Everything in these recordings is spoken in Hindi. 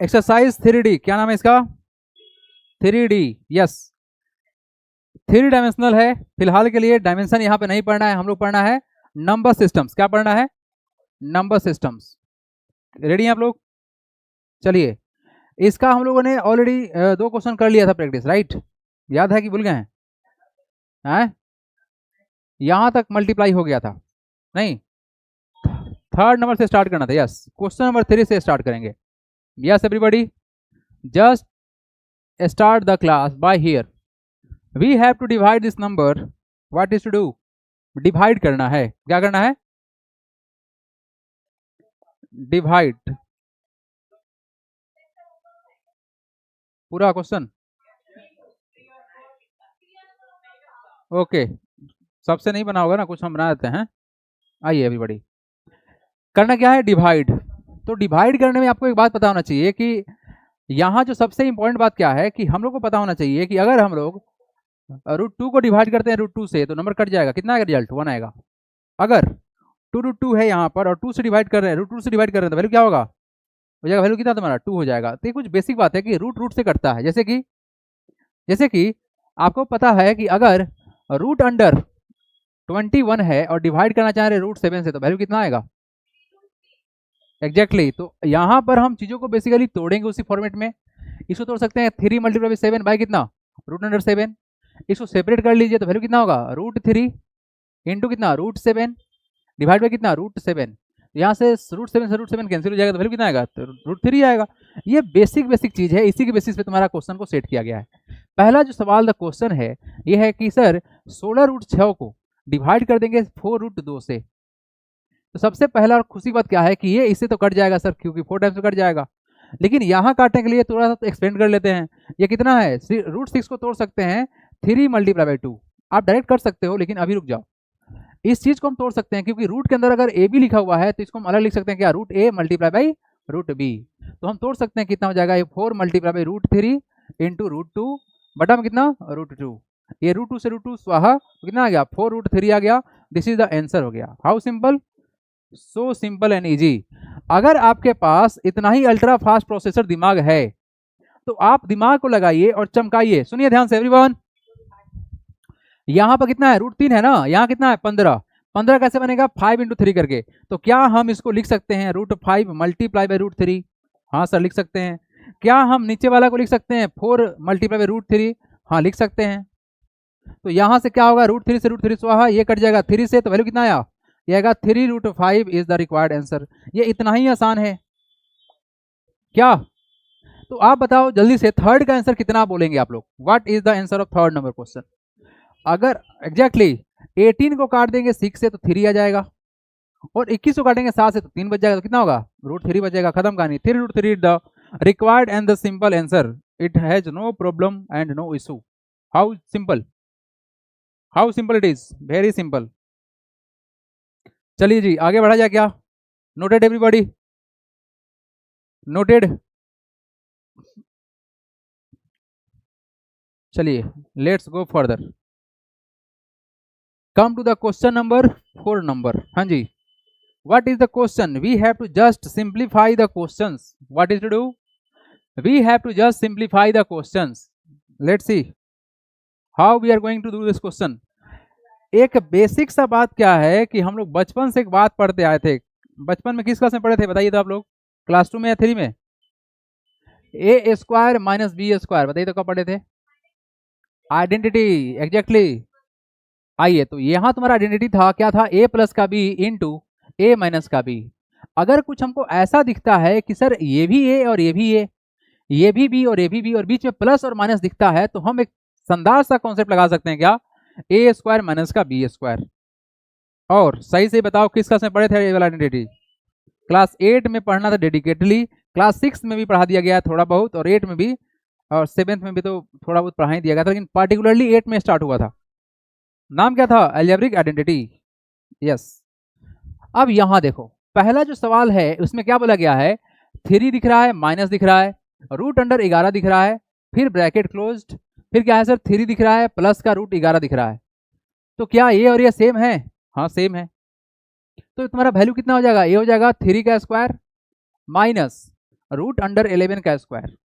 एक्सरसाइज 3D, क्या नाम है इसका? 3D, yes. 3 डायमेंशनल है। फिलहाल के लिए डायमेंशन यहाँ पे नहीं पढ़ना है, हम लोग पढ़ना है नंबर सिस्टम्स। क्या पढ़ना है? Number systems. रेडी हैं आप लोग? चलिए, इसका हम लोगों ने ऑलरेडी 2 क्वेश्चन कर लिया था प्रैक्टिस, राइट? याद है कि भूल गए हैं? यहाँ तक मल्टीप्लाई हो गया था, नहीं? थर्ड नंबर से स्टार्ट करना था, यस। क्वेश्चन नंबर 3 से स्टार्ट करेंगे। Yes everybody, just start the class by here. We have to divide this number. What is to do? Divide करना है। क्या करना है? Divide। पूरा क्वेश्चन ओके। सबसे नहीं बना होगा ना, कुछ हम बना देते हैं। आइए एवरीबॉडी, करना क्या है? डिवाइड। तो डिवाइड करने में आपको एक बात पता होना चाहिए कि यहाँ जो सबसे इंपॉर्टेंट बात क्या है कि हम लोग को पता होना चाहिए कि अगर हम लोग √2 को डिवाइड करते हैं √2 से तो नंबर कट जाएगा। कितना आएगा रिजल्ट? 1 आएगा। अगर 2√2 है यहाँ पर और 2 से डिवाइड कर रहे हैं, √2 से डिवाइड कर रहे हैं, तो वैल्यू क्या होगा? हो जाएगा, वैल्यू कितना तुम्हारा? 2 हो जाएगा। तो ये कुछ बेसिक बात है कि रूट रूट से कटता है। जैसे कि आपको पता है कि अगर रूट अंडर 21 है और डिवाइड करना चाह रहे √7 से, तो वैल्यू कितना आएगा? एग्जैक्टली। तो यहाँ पर हम चीज़ों को बेसिकली तोड़ेंगे उसी फॉर्मेट में। इसको तोड़ सकते हैं 3 × 7 बाई कितना? √7। इसको सेपरेट कर लीजिए तो वैल्यू कितना होगा? √3 इंटू कितना? √7 डिवाइड बाई कितना? √7। यहाँ से √7 से √7 कैंसिल हो जाएगा तो वैल्यू कितना आएगा? तो √3 आएगा। ये बेसिक चीज़ है, इसी के बेसिस पे तुम्हारा क्वेश्चन को सेट किया गया है। पहला जो सवाल द क्वेश्चन है ये है कि सर 16√6 को डिवाइड कर देंगे 4√2 से, तो सबसे पहला और खुशी बात क्या है कि ये इससे तो कट जाएगा सर, क्योंकि 4 टाइम्स तो कट जाएगा। लेकिन यहाँ काटने के लिए थोड़ा सा तो एक्सपेंड कर लेते हैं। ये कितना है? √6 को तोड़ सकते हैं 3 × 2। आप डायरेक्ट कर सकते हो, लेकिन अभी रुक जाओ। इस चीज को हम तोड़ सकते हैं क्योंकि रूट के अंदर अगर ए बी लिखा हुआ है तो इसको हम अलग लिख सकते हैं क्या? √a × √b। तो हम तोड़ सकते हैं, कितना हो जाएगा? ये 4 × √3 इंटू √2 बटा में कितना? √2। ये √2 से √2 स्वाहा, कितना आ गया? 4√3 आ गया। दिस इज द आंसर हो गया। How simple, so simple and easy. अगर आपके पास इतना ही अल्ट्रा फास्ट प्रोसेसर दिमाग है तो आप दिमाग को लगाइए और चमकाइए। सुनिए ध्यान से एवरीवन, यहाँ पर कितना है? √3 है ना, यहाँ कितना है? 15। 15 कैसे बनेगा? 5 × 3 करके। तो क्या हम इसको लिख सकते हैं √5 × √3? हाँ सर लिख सकते हैं। क्या हम नीचे वाला को लिख सकते हैं 4 × √3? हाँ लिख सकते हैं। तो यहाँ से क्या होगा? √3 से √3 स्वाहा, ये कट जाएगा 3 से, तो वैल्यू कितना आया? ये आएगा 3√5 इज द रिक्वायर्ड आंसर। ये इतना ही आसान है क्या? तो आप बताओ जल्दी से, थर्ड का आंसर कितना बोलेंगे आप लोग? What is the answer of third number question? अगर एग्जैक्टली 18 को काट देंगे 6 से तो 3 आ जाएगा, और 21 को काटेंगे 7 से तो 3 बच जाएगा, तो कितना होगा? √3 बचेगा। खत्म कहानी। 3√3 the required and the simple answer. It has no problem and no issue. How simple, how simple it is, very simple. चलिए जी आगे बढ़ा जाए क्या? Noted everybody? नोटेड? चलिए let's go further. Come to the question number 4 number. हाँ जी, what is the question? We have to just simplify the questions. What is to do? We have to just simplify the questions. Let's see how we are going to do this question. एक बेसिक सा बात क्या है कि हम लोग बचपन से एक बात पढ़ते आए थे। बचपन में किस क्लास में पढ़े थे बताइए तो आप लोग? क्लास 2 में या 3 में? a² - b², बताइए तो कब पढ़े थे? Identity, exactly. आइए, तो यहाँ तुम्हारा आइडेंटिटी था, क्या था? a+ का b इंटू a- का b। अगर कुछ हमको ऐसा दिखता है कि सर ये भी a और ये भी a, ये भी b और ये भी b, और बीच में प्लस और माइनस दिखता है, तो हम एक शानदार सा कॉन्सेप्ट लगा सकते हैं क्या? a² - का b²। और सही से बताओ किस क्लास में पढ़े थे ये वाला आइडेंटिटी? क्लास 8 में पढ़ना था डेडिकेटली। क्लास 6 में भी पढ़ा दिया गया थोड़ा बहुत, और 8 में भी, और 7th में भी तो थोड़ा बहुत पढ़ा ही दिया गया था, लेकिन पार्टिकुलरली 8 में स्टार्ट हुआ था। नाम क्या था? Algebraic identity. यस। अब यहाँ देखो, पहला जो सवाल है उसमें क्या बोला गया है? 3 दिख रहा है, माइनस दिख रहा है, √11 दिख रहा है, फिर ब्रैकेट क्लोज्ड, फिर क्या है सर? 3 दिख रहा है प्लस का √11 दिख रहा है। तो क्या ये और ये सेम है? हाँ सेम है। तो तुम्हारा वैल्यू कितना हो जाएगा? ये हो जाएगा 3 का स्क्वायर माइनस रूट अंडर 11 का स्क्वायर,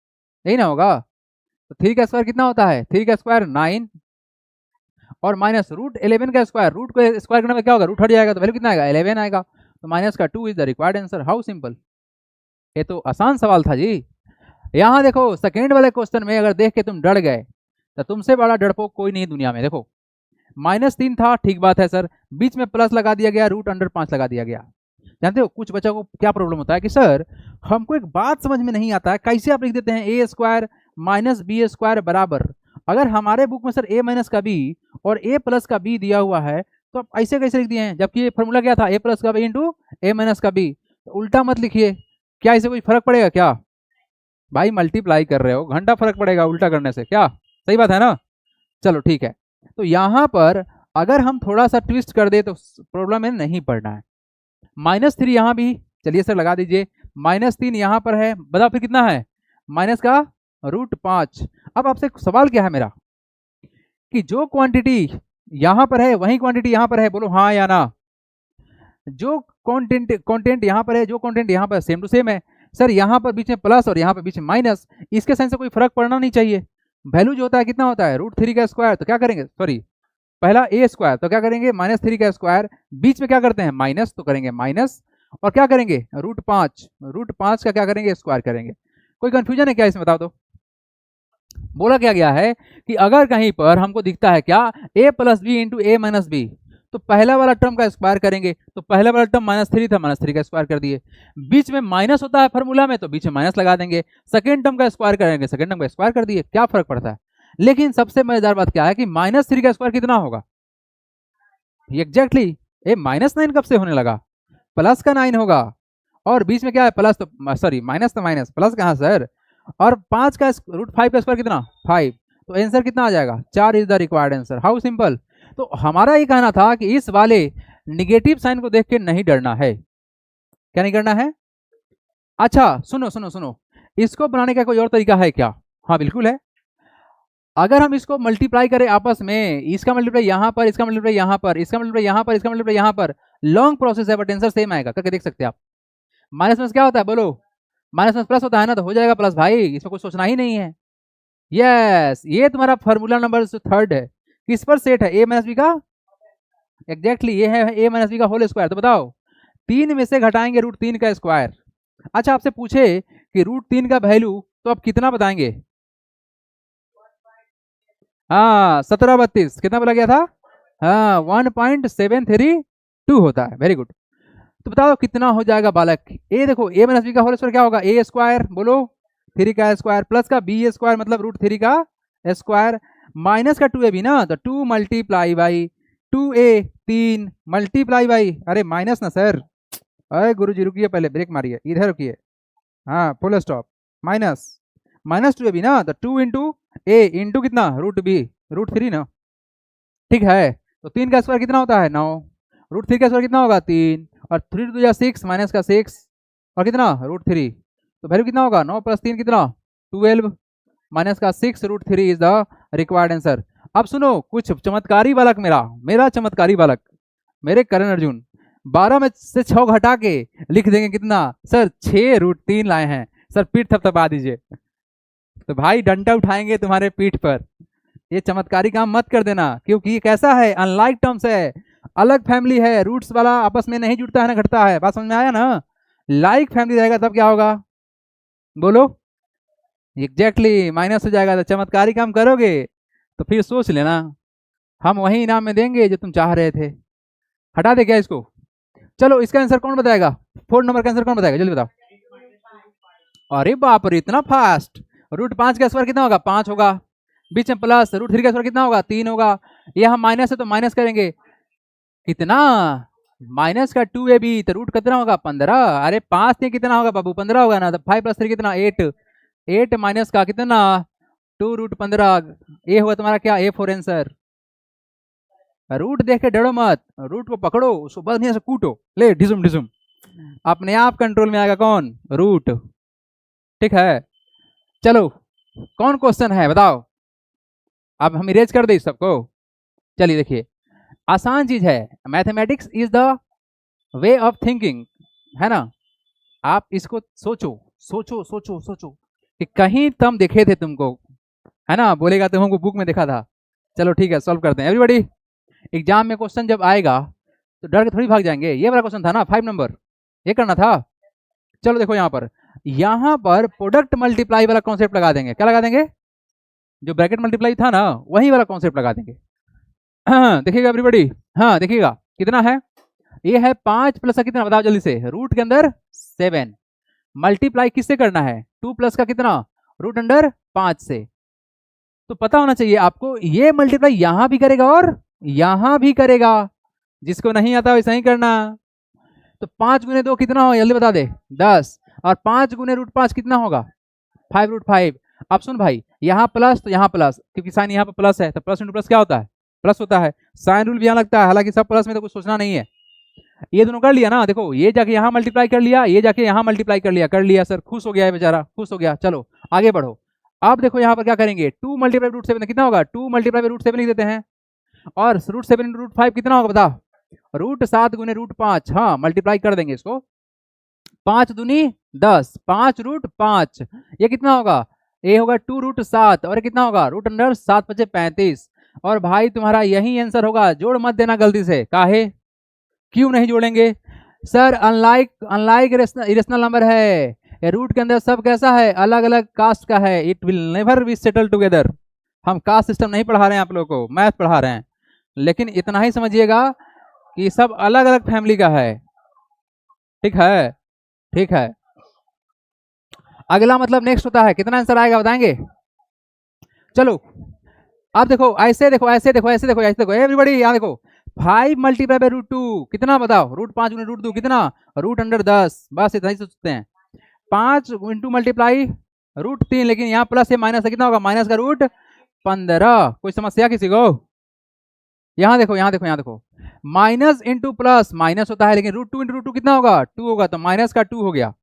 यही ना होगा। तो 3 का स्क्वायर कितना होता है, 3 का स्क्वायर 9 और माइनस रूट 11 का स्क्वायर, रूट को स्क्वायर करने में क्या होगा, रूट हट जाएगा तो वैल्यू कितना आएगा 11 आएगा। तो माइनस का 2 is the required answer. How simple, ये तो आसान सवाल था जी। यहाँ देखो सेकेंड वाले क्वेश्चन में अगर देख के तुम डर गए तो तुमसे बड़ा डरपोक कोई नहीं दुनिया में। देखो -3 था, ठीक बात है सर, बीच में प्लस लगा दिया गया, रूट अंडर 5 लगा दिया गया। जानते हो कुछ बच्चों को क्या प्रॉब्लम होता है कि सर हमको एक बात समझ में नहीं आता है, कैसे आप लिख देते हैं ए स्क्वायर माइनस बी स्क्वायर बराबर, अगर हमारे बुक में सर ए माइनस का बी और ए प्लस का बी दिया हुआ है तो आप ऐसे कैसे लिख दिए हैं, जबकि ये फॉर्मूला क्या था, ए प्लस का बी इंटू ए माइनस का बी। तो उल्टा मत लिखिए, क्या इससे कोई फर्क पड़ेगा क्या भाई, मल्टीप्लाई कर रहे हो, घंटा फर्क पड़ेगा उल्टा करने से क्या, सही बात है ना। चलो ठीक है, तो यहाँ पर अगर हम थोड़ा सा ट्विस्ट कर दे तो प्रॉब्लम में नहीं पड़ना है। -3 यहाँ भी, चलिए सर लगा दीजिए, -3 यहाँ पर है, बताओ फिर कितना है, माइनस का √5। अब आपसे सवाल क्या है मेरा कि जो क्वांटिटी यहाँ पर है वही क्वांटिटी यहाँ पर है, बोलो हाँ या ना। जो कंटेंट यहाँ पर है, जो कंटेंट यहाँ पर सेम टू सेम है। सर यहाँ पर बीच में प्लस और यहाँ पर बीच में माइनस, इसके साइन से कोई फर्क पड़ना नहीं चाहिए। वैल्यू जो होता है कितना होता है, √3 का स्क्वायर, तो क्या करेंगे, सॉरी पहला ए स्क्वायर, तो क्या करेंगे -3 का स्क्वायर, बीच में क्या करते हैं माइनस, तो करेंगे माइनस और क्या करेंगे √5 का क्या करेंगे स्क्वायर करेंगे। कोई कंफ्यूजन है क्या इसमें, बताओ तो। बोला क्या गया है कि अगर कहीं पर हमको दिखता है क्या a plus b into a minus b, तो पहला वाला टर्म का स्क्वायर करेंगे, तो पहला वाला टर्म -3 था, -3 का स्क्वायर कर दिए। बीच में माइनस होता है फॉर्मूला में तो बीच में माइनस लगा देंगे, सेकेंड टर्म का स्क्वायर करेंगे, सेकेंड टर्म का स्क्वायर कर दिए, क्या फर्क पड़ता है। लेकिन सबसे मजेदार बात क्या है कि -3 का स्क्वायर कितना होगा, एग्जैक्टली ये -9 कब से होने लगा, प्लस का 9 होगा, और बीच में क्या है प्लस, तो सॉरी माइनस तो माइनस, प्लस कहाँ सर, और 5 का √5 का स्क्वायर कितना 5, तो आंसर कितना आ जाएगा 4 is the required answer. How simple. तो हमारा ये कहना था कि इस वाले निगेटिव साइन को देख के नहीं डरना है, क्या नहीं करना है। अच्छा सुनो सुनो सुनो, इसको बनाने का कोई और तरीका है क्या, हाँ बिल्कुल है। अगर हम इसको मल्टीप्लाई करें आपस में, इसका मल्टीप्लाई यहाँ पर, इसका मल्टीप्लाई यहाँ पर, इसका मल्टीप्लाई यहाँ पर, इसका मल्टीप्लाई यहाँ पर, लॉन्ग प्रोसेस है बट आंसर सेम आएगा, करके देख सकते हैं आप। माइनस में क्या होता है बोलो, माइनस में प्लस होता है ना, तो हो जाएगा प्लस भाई, इसमें कुछ सोचना ही नहीं है। यस ये तुम्हारा फॉर्मूला नंबर 3 है, किस पर सेट है, ए माइनस बी का, एग्जैक्टली ये है ए माइनस बी का होल स्क्वायर। तो बताओ 3 में से घटाएंगे √3 का स्क्वायर। अच्छा आपसे पूछे कि √3 का वैल्यू तो आप कितना बताएंगे, हाँ 1732 कितना बोला गया था, हाँ 1.732 होता है, वेरी गुड। तो बताओ कितना हो जाएगा बालक, ए देखो ए माइनस बी का होल स्क्वायर क्या होगा, ए स्क्वायर बोलो 3 का स्क्वायर प्लस का बी स्क्वायर मतलब √3 का स्क्वायर, माइनस का 2a भी ना, तो 2 multiply by 2a 3 multiply by, अरे माइनस ना सर, अरे गुरु जी रुकिए पहले ब्रेक मारिए, इधर रुकिए, हाँ full stop, minus minus 2a भी ना, तो 2 इंटू ए इंटू कितना √b √3 ना, ठीक है। तो 3 का स्क्वायर कितना होता है 9, √3 का स्क्वायर कितना होगा 3, और 3 टू 6 माइनस का 6 और कितना √3, तो वैल्यू कितना होगा 9 + 3 कितना 12 माइनस का 6 √3 इज द रिक्वायर्ड आंसर। अब सुनो कुछ चमत्कारी बालक, मेरा चमत्कारी बालक, मेरे करण अर्जुन 12 में से 6 घटा के लिख देंगे कितना सर 6 √3 लाए हैं, सर पीठ थपथपा दीजिए, तो भाई डंडा उठाएंगे तुम्हारे पीठ पर। ये चमत्कारी काम मत कर देना, क्योंकि ये कैसा है अनलाइक टर्म्स है, अलग फैमिली है, रूट्स वाला आपस में नहीं जुड़ता है ना घटता है, बात समझ में आया ना। लाइक फैमिली रहेगा तब क्या होगा बोलो, एग्जैक्टली माइनस हो जाएगा। तो चमत्कारी काम करोगे तो फिर सोच लेना हम वही इनाम में देंगे जो तुम चाह रहे थे। हटा दे क्या इसको, चलो इसका आंसर कौन बताएगा, 4 नंबर का आंसर कौन बताएगा जल्दी बताओ। अरे बाप रे इतना फास्ट, √5 का स्क्वायर कितना होगा 5 होगा, बीच में प्लस √3 का स्क्वायर कितना होगा 3 होगा, यहाँ माइनस है तो माइनस करेंगे कितना, माइनस का 2ab तो रूट कितना होगा 15, अरे 5 से कितना होगा बाबू 15 होगा ना, तो 5 + 3 कितना 8, 8 माइनस का कितना 2 √15, ये होगा तुम्हारा क्या A4 आंसर। रूट देख के डरो मत, रूट को पकड़ो उसको बढ़िया से कूटो, ले ढिसुम ढिसुम, अपने आप कंट्रोल में आएगा कौन रूट, ठीक है। चलो कौन क्वेश्चन है बताओ, अब हम इरेज कर दे सबको। चलिए देखिए आसान चीज है, mathematics is the way of thinking, है ना। आप इसको सोचो, सोचो सोचो सोचो कि कहीं तुम देखे थे तुमको, है ना, बोलेगा तुमको बुक में देखा था। चलो ठीक है, सॉल्व करते हैं एवरीबॉडी। एग्जाम में क्वेश्चन जब आएगा तो डर के थोड़ी भाग जाएंगे। ये वाला क्वेश्चन था ना 5 नंबर, ये करना था। चलो देखो यहाँ पर प्रोडक्ट मल्टीप्लाई वाला कॉन्सेप्ट लगा देंगे। क्या लगा देंगे? जो ब्रैकेट मल्टीप्लाई था ना वही वाला कॉन्सेप्ट लगा देंगे। देखिएगा एवरीबॉडी, हाँ देखिएगा कितना है, ये है 5 प्लस का कितना बताओ जल्दी से, रूट के अंदर 7। मल्टीप्लाई किससे करना है? 2 प्लस का कितना, रूट अंडर 5 से। तो पता होना चाहिए आपको ये मल्टीप्लाई यहां भी करेगा और यहां भी करेगा। जिसको नहीं आता वैसा ही करना। तो 5 गुने 2 कितना होगा जल्दी बता दे, 10। और 5 गुने रूट 5 कितना होगा, 5 रूट 5। अब सुन भाई, यहाँ प्लस तो यहाँ प्लस, क्योंकि साइन यहाँ पर प्लस है तो प्लस इंटू प्लस क्या होता है, प्लस होता है। साइन रूल भी यहाँ लगता है, हालांकि सब प्लस में तो कुछ सोचना नहीं है। ये दोनों कर लिया ना, देखो ये जाके यहाँ मल्टीप्लाई कर लिया, ये जाके यहाँ मल्टीप्लाई कर लिया सर, खुश हो गया है बेचारा, खुश हो गया। चलो आगे बढ़ो। अब देखो यहाँ पर क्या करेंगे, 2 मल्टीप्लाई रूट 7 कितना होगा, 2 मल्टीप्लाई रूट 7 लिख देते हैं। और रूट 7 इंटू रूट 5 कितना होगा बता, रूट 7 गुने रूट 5। हाँ मल्टीप्लाई कर देंगे इसको, 5 दूनी 10, 5 रूट 5, ये कितना होगा, ये होगा 2 रूट 7, और कितना होगा रूट अंडर 7 5 35। और भाई तुम्हारा यही आंसर होगा, जोड़ मत देना गलती से। काहे, क्यों नहीं जोड़ेंगे सर? अनलाइक इरेशनल नंबर है, रूट के अंदर सब कैसा है, अलग अलग कास्ट का है। It will never be settle together. हम कास्ट सिस्टम नहीं पढ़ा रहे हैं आप लोगों को, मैथ पढ़ा रहे हैं। लेकिन इतना ही समझिएगा कि सब अलग अलग फैमिली का है। ठीक है, ठीक है। अगला मतलब नेक्स्ट होता है, कितना आंसर आएगा बताएंगे? चलो अब देखो, ऐसे देखो ऐसे देखो ऐसे देखो ऐसे देखो एवरीबॉडी, यहाँ देखो 5 मल्टीप्लाई बाय रूट 2 कितना बताओ, रूट 5 गुने रूट 2 कितना, रूट अंडर 10। बस इतना ही सोचते हैं। 5 इंटू मल्टीप्लाई रूट 3, लेकिन यहाँ प्लस है माइनस है, कितना होगा, माइनस का रूट 15। कोई समस्या किसी को? यहाँ देखो यहाँ देखो यहाँ देखो, माइनस इंटू प्लस माइनस होता है, लेकिन रूट 2 इंटू रूट 2 कितना होगा, 2 होगा, तो माइनस का 2 हो गया।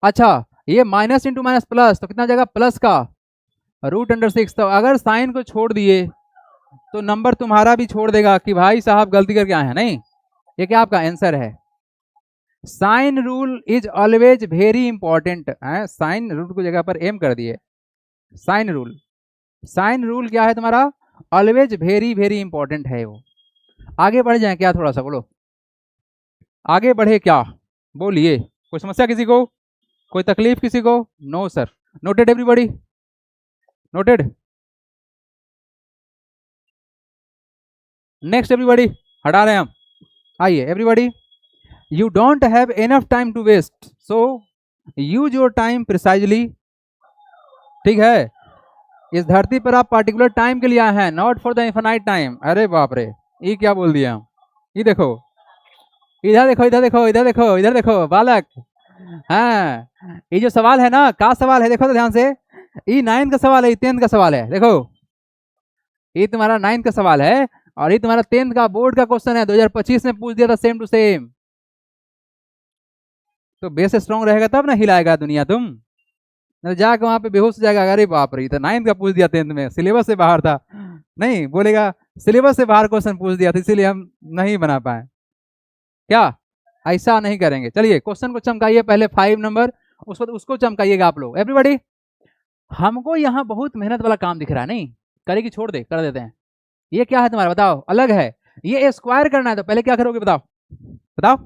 अच्छा ये माइनस इंटू माइनस प्लस, तो कितना जाएगा, प्लस का रूट अंडर 6। तो अगर साइन को छोड़ दिए तो नंबर तुम्हारा भी छोड़ देगा कि भाई साहब गलती करके आए हैं। नहीं, ये क्या आपका आंसर है। Sine rule is always very important है। साइन रूल को जगह पर एम कर दिए, साइन रूल। साइन रूल क्या है तुम्हारा, ऑलवेज वेरी वेरी इंपॉर्टेंट है वो। आगे बढ़ जाए क्या, थोड़ा सा बोलो, आगे बढ़े क्या, बोलिए। कोई समस्या किसी को, कोई तकलीफ किसी को? No sir, noted everybody, noted. Next everybody, हटा रहे हैं हम। आइए everybody, you don't have enough time to waste, so use your time precisely. ठीक है, इस धरती पर आप पार्टिकुलर टाइम के लिए आए हैं, not for the infinite time. अरे बाप रे, ये क्या बोल दिया। ये देखो, इधर देखो इधर देखो इधर देखो इधर देखो बालक। हाँ, ये जो सवाल है ना, का सवाल है देखो तो ध्यान से, ये 9th का सवाल है, ये 10th का सवाल है। देखो ये तुम्हारा 9th का सवाल है और ये तुम्हारा 10th का बोर्ड का क्वेश्चन है, 2025 में पूछ दिया था सेम टू सेम। तो बेस स्ट्रॉन्ग रहेगा तब ना हिलाएगा दुनिया तुम, नहीं जाके वहां पे बेहोश हो जाएगा। अरे बाप रे, तो 9th का पूछ दिया 10th में, सिलेबस से बाहर था। नहीं बोलेगा सिलेबस से बाहर क्वेश्चन पूछ दिया था इसीलिए हम नहीं बना पाए। क्या, ऐसा नहीं करेंगे। चलिए क्वेश्चन को चमकाइए पहले 5 नंबर, उसको चमकाइएगा आप लोग एवरीबॉडी। हमको यहाँ बहुत मेहनत वाला काम दिख रहा है, नहीं करेगी छोड़ दे, कर देते हैं। ये क्या है तुम्हारा बताओ, अलग है। ये स्क्वायर करना है तो पहले क्या करोगे बताओ, बताओ।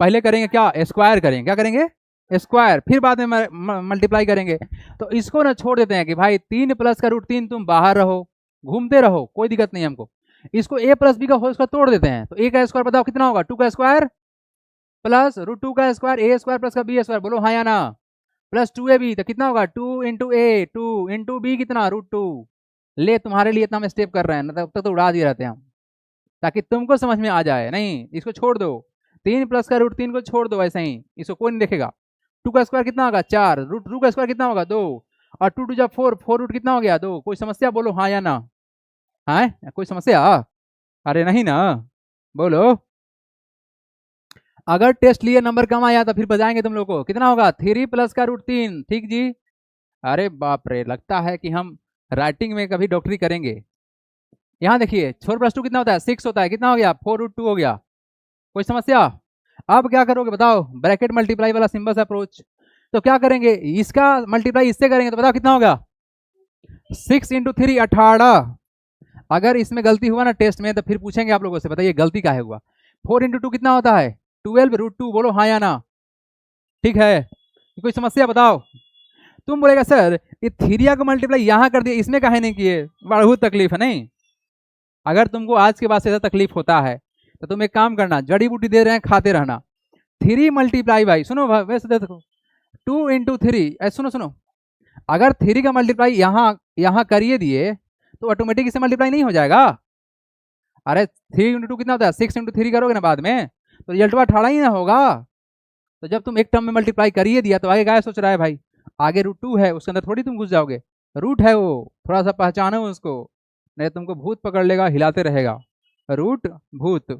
पहले करेंगे क्या, स्क्वायर करेंगे। क्या करेंगे, स्क्वायर, फिर बाद में मल्टीप्लाई करेंगे। तो इसको ना छोड़ देते हैं कि भाई 3 प्लस का रूट 3, तुम बाहर रहो घूमते रहो, कोई दिक्कत नहीं हमको। इसको a प्लस बी का होल स्क्वायर तोड़ देते हैं। तो a का स्क्वायर बताओ कितना होगा, 2 का स्क्वायर प्लस रूट 2 का स्क्वायर, a स्क्वायर प्लस का b स्क्वायर, बोलो हाँ या ना, प्लस 2ab। तो कितना होगा 2 इंटू ए, 2 इंटू बी कितना, रूट 2। ले तुम्हारे लिए इतना हम स्टेप कर रहे हैं ना, तब तक तो उड़ा दिए रहते हैं हम, ताकि तुमको समझ में आ जाए। नहीं इसको छोड़ दो, 3 प्लस का रूट 3 को छोड़ दो ऐसे ही, इसको कोई नहीं देखेगा। 2 का स्क्वायर कितना होगा 4, रूट 2 का स्क्वायर कितना होगा 2, और 2 2 4, 4 रूट कितना हो गया 2। कोई समस्या, बोलो हाँ या ना। हाँ कोई समस्या, अरे नहीं ना, बोलो। अगर टेस्ट लिए नंबर कम आया तो फिर बताएंगे तुम लोग को कितना होगा, 3 प्लस का रूट 3। ठीक जी, अरे बाप रे, लगता है कि हम राइटिंग में कभी डॉक्टरी करेंगे। यहाँ देखिए 4 प्लस 2 कितना होता है, 6 होता है, कितना हो गया 4 रूट 2 हो गया। कोई समस्या? अब क्या करोगे बताओ, ब्रैकेट मल्टीप्लाई वाला सिंबल से अप्रोच। तो क्या करेंगे, इसका मल्टीप्लाई इससे करेंगे तो बताओ कितना होगा, 6 इंटू 3 18। अगर इसमें गलती हुआ ना टेस्ट में तो फिर पूछेंगे आप लोगों से, बताइए गलती क्या है हुआ। 4 इंटू 2 कितना होता है 12 √2, बोलो हाँ या ना, ठीक है, कोई समस्या बताओ। तुम बोलेगा सर ये थीरिया को मल्टीप्लाई यहाँ कर दिया, इसमें काहे नहीं किए, बहुत तकलीफ है। नहीं, अगर तुमको आज के बाद से ऐसा तकलीफ होता है तो तुम एक काम करना, जड़ी बूटी दे रहे हैं खाते रहना। 3 मल्टीप्लाई बाई, सुनो वैसे देखो 2 इंटू 3, सुनो सुनो, अगर 3 का मल्टीप्लाई यहाँ करिए दिए तो ऑटोमेटिक इसे मल्टीप्लाई नहीं हो जाएगा। अरे 3 इंटू 2 कितना होता है, 6 इंटू 3 करोगे ना बाद में तो रिजल्ट 18 ही ना होगा। तो जब तुम एक टर्म में मल्टीप्लाई करिए दिया तो आगे क्या सोच रहा है भाई, आगे √2 है, उसके अंदर थोड़ी तुम घुस जाओगे, रूट है वो, थोड़ा सा पहचानो उसको, नहीं तुमको भूत पकड़ लेगा, हिलाते रहेगा। रूट भूत,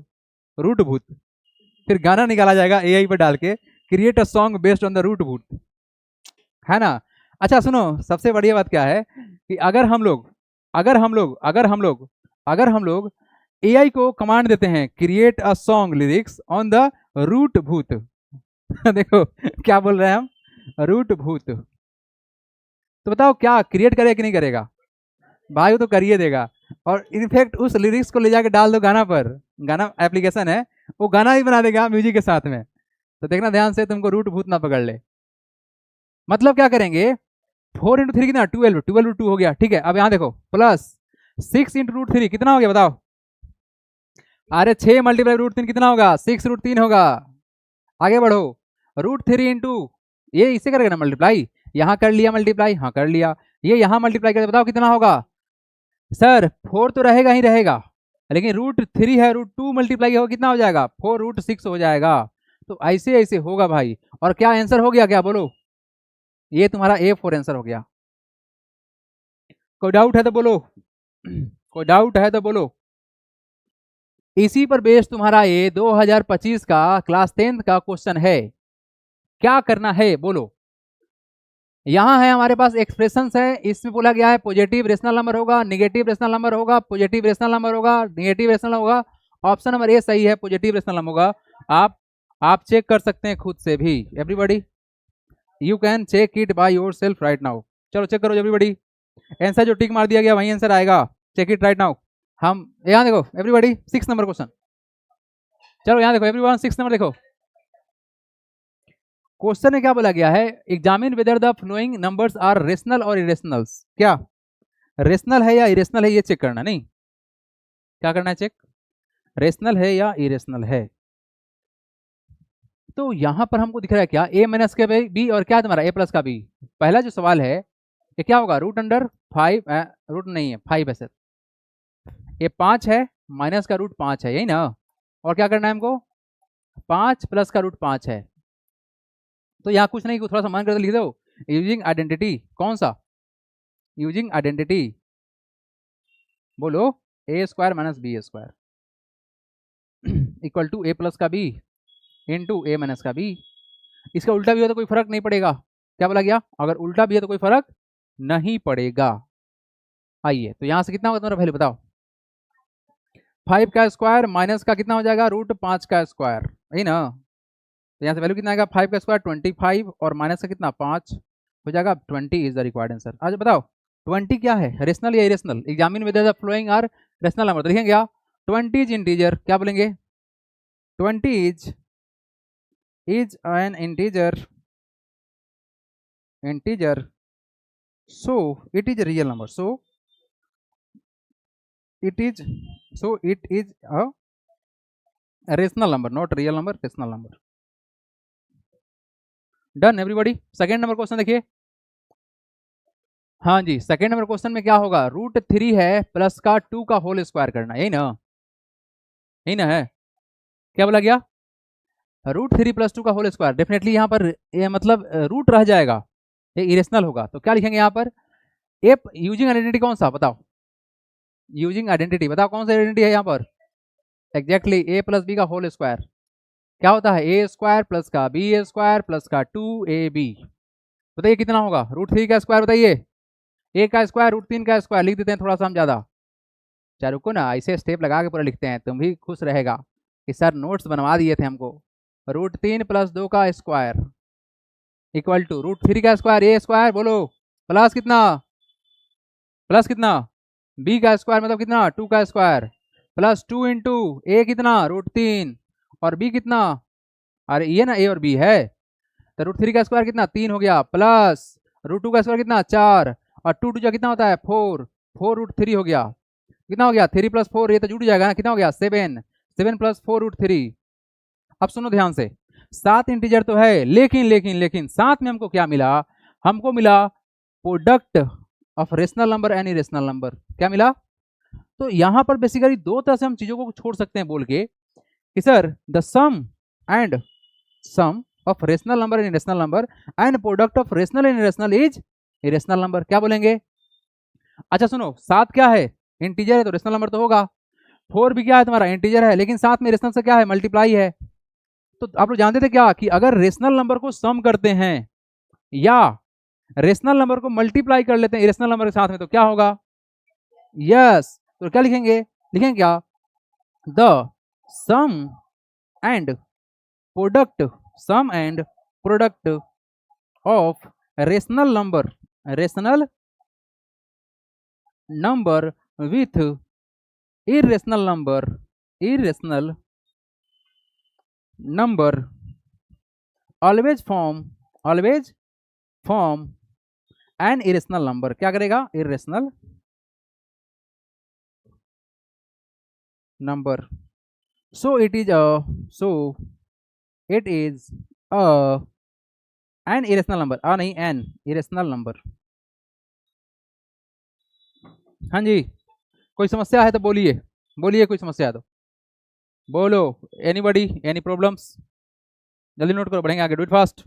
रूट भूत, फिर गाना निकाला जाएगा एआई पर डाल के, create a song based on the root भूत, है ना। अच्छा सुनो, सबसे बढ़िया बात क्या है कि अगर हम लोग एआई को कमांड देते हैं create a song lyrics on the root भूत देखो क्या बोल रहे हैं हम, रूट भूत, तो बताओ क्या क्रिएट करेगा कि नहीं करेगा, भाई वो तो करिए देगा। और इनफैक्ट उस लिरिक्स को ले जाके डाल दो गाना पर, गाना एप्लीकेशन है, वो गाना ही बना देगा म्यूजिक के साथ में। तो देखना ध्यान से, तुमको रूट भूत ना पकड़ ले। मतलब क्या करेंगे, 4 इंटू 3 कितना 12, 12 √2 हो गया, ठीक है। अब यहाँ देखो प्लस 6 इंटू √3 कितना हो गया बताओ, अरे 6 मल्टीप्लाई √3 कितना होगा, 6 √3 होगा। आगे बढ़ो, √3 इंटू, ये इससे करेगा ना मल्टीप्लाई, यहाँ कर लिया मल्टीप्लाई, हाँ कर लिया, ये यहाँ मल्टीप्लाई करके बताओ कितना होगा। सर 4 तो रहेगा ही रहेगा, लेकिन √3 है, √2 मल्टीप्लाई होगा कितना हो जाएगा, 4 √6 हो जाएगा। तो ऐसे ऐसे होगा भाई। और क्या आंसर हो गया क्या बोलो, ये तुम्हारा A4 आंसर हो गया। कोई डाउट है तो बोलो, कोई डाउट है तो बोलो। इसी पर बेस्ड तुम्हारा ये 2025 का क्लास 10th का क्वेश्चन है, क्या करना है बोलो। यहाँ है हमारे पास एक्सप्रेशंस है, इसमें बोला गया है पॉजिटिव रेशनल नंबर होगा, नेगेटिव रेशनल नंबर होगा, पॉजिटिव रेशनल नंबर होगा, नेगेटिव रेशनल होगा। ऑप्शन नंबर ए सही है, पॉजिटिव रेशनल नंबर होगा। आप चेक कर सकते हैं खुद से भी, everybody you can check it by yourself right now. चलो चेक करो एवरीबॉडी, आंसर जो टिक मार दिया गया वही आंसर आएगा, चेक इट राइट नाउ। हम यहाँ देखो एवरीबॉडी 6 नंबर क्वेश्चन, चलो यहाँ देखो एवरीवन 6 नंबर देखो, क्वेश्चन में क्या बोला गया है, examine whether the flowing numbers are rational और इरेशनल्स। क्या रेशनल है या इरेशनल है, ये चेक करना, नहीं क्या करना है चेक, रेशनल है या इरेशनल है। तो यहां पर हमको दिख रहा है क्या, a माइनस का b और क्या तुम्हारा a प्लस का b। पहला जो सवाल है ये क्या होगा, √5, रूट नहीं है 5 है सर, ये 5 है, माइनस का √5 है, यही ना। और क्या करना है हमको, 5 प्लस का √5 है। तो यहाँ कुछ नहीं, थोड़ा सा मन करके लिख दो, यूजिंग आइडेंटिटी, कौन सा, यूजिंग आइडेंटिटी, बोलो a² minus b² equal to a plus का b इंटू a माइनस का b। इसका उल्टा भी हो तो कोई फर्क नहीं पड़ेगा, क्या बोला गया, अगर उल्टा भी है तो कोई फर्क नहीं पड़ेगा। आइए तो यहाँ से कितना होगा तुम्हारा वैल्यू बताओ, 5 का स्क्वायर माइनस का कितना हो जाएगा, √5 का स्क्वायर, यही ना। तो यहाँ से वैल्यू कितना आएगा, 5 का स्क्वायर 25 और माइनस का कितना 5 हो जाएगा, 20 इज द रिक्वायर्ड आंसर। आज बताओ 20 क्या है, रेशनल या irrational, examine whether the flowing are rational number, तो लिखेंगे क्या, 20 इज इंटीजर, क्या बोलेंगे, 20 is an integer so it is a real number, so it is a rational number, not real number, rational number। Done everybody. Second number question देखिए, हाँ जी सेकंड नंबर क्वेश्चन में क्या होगा, √3 है प्लस का 2 का होल स्क्वायर करना, यही ना, यही ना है, क्या बोला गया, √3 + 2 का होल स्क्वायर। डेफिनेटली यहाँ पर ये मतलब रूट रह जाएगा, ये इरेशनल होगा, तो क्या लिखेंगे यहाँ पर, एप यूजिंग आइडेंटिटी कौन सा बताओ, यूजिंग आइडेंटिटी बताओ कौन सा आइडेंटिटी है यहाँ पर, एग्जैक्टली a + b का होल स्क्वायर क्या होता है, a² प्लस का b² प्लस का 2ab। बताइए कितना होगा, √3 का स्क्वायर बताइए, a का स्क्वायर √3 का स्क्वायर, लिख देते हैं थोड़ा सा हम ज़्यादा। चाहे रुको ना, ऐसे स्टेप लगा के पूरा लिखते हैं, तुम भी खुश रहेगा कि सर नोट्स बनवा दिए थे हमको। √3 + 2 का square equal to root three का स्क्वायर ए स्क्वायर बोलो प्लस कितना, प्लस कितना बी का स्क्वायर मतलब कितना टू का square plus two into a कितना रूट तीन और बी कितना, अरे ये ना ए और बी है तो रूट थ्री का स्क्वायर कितना तीन हो गया प्लस रूट टू का स्क्वायर कितना चार और टू टू जा कितना होता है फोर, फोर रूट थ्री हो गया कितना हो गया थ्री प्लस फोर ये तो जुड़ जाएगा ना कितना हो गया seven, seven plus four root three. अब सुनो ध्यान से सात इंटीजर तो है लेकिन लेकिन लेकिन साथ में हमको क्या मिला, हमको मिला product of rational number and irrational number, क्या मिला। तो यहां पर बेसिकली दो तरह से हम चीजों को छोड़ सकते हैं बोल के कि sir the sum and sum of rational number and irrational number and product of rational and irrational is irrational number, क्या बोलेंगे। अच्छा सुनो सात क्या है इंटीजर है तो रेशनल नंबर तो होगा, फोर भी क्या है तुम्हारा इंटीजर है लेकिन साथ में रेशनल से क्या है मल्टीप्लाई है। तो आप लोग जानते थे क्या कि अगर रेशनल नंबर को सम करते हैं या रेशनल नंबर को मल्टीप्लाई कर लेते हैं इरेशनल नंबर के साथ में तो क्या होगा, यस तो क्या लिखेंगे, लिखेंगे क्या the sum and product, sum and product of rational number, rational number with irrational number, irrational number always form an irrational number, क्या करेगा irrational number, so it is a, so it is a an irrational number, आ नहीं an irrational number। हाँ जी कोई समस्या है तो बोलिए, बोलिए कोई समस्या है तो बोलो, एनीबॉडी एनी प्रॉब्लम्स, जल्दी नोट करो बढ़ेंगे आगे, डू इट फास्ट,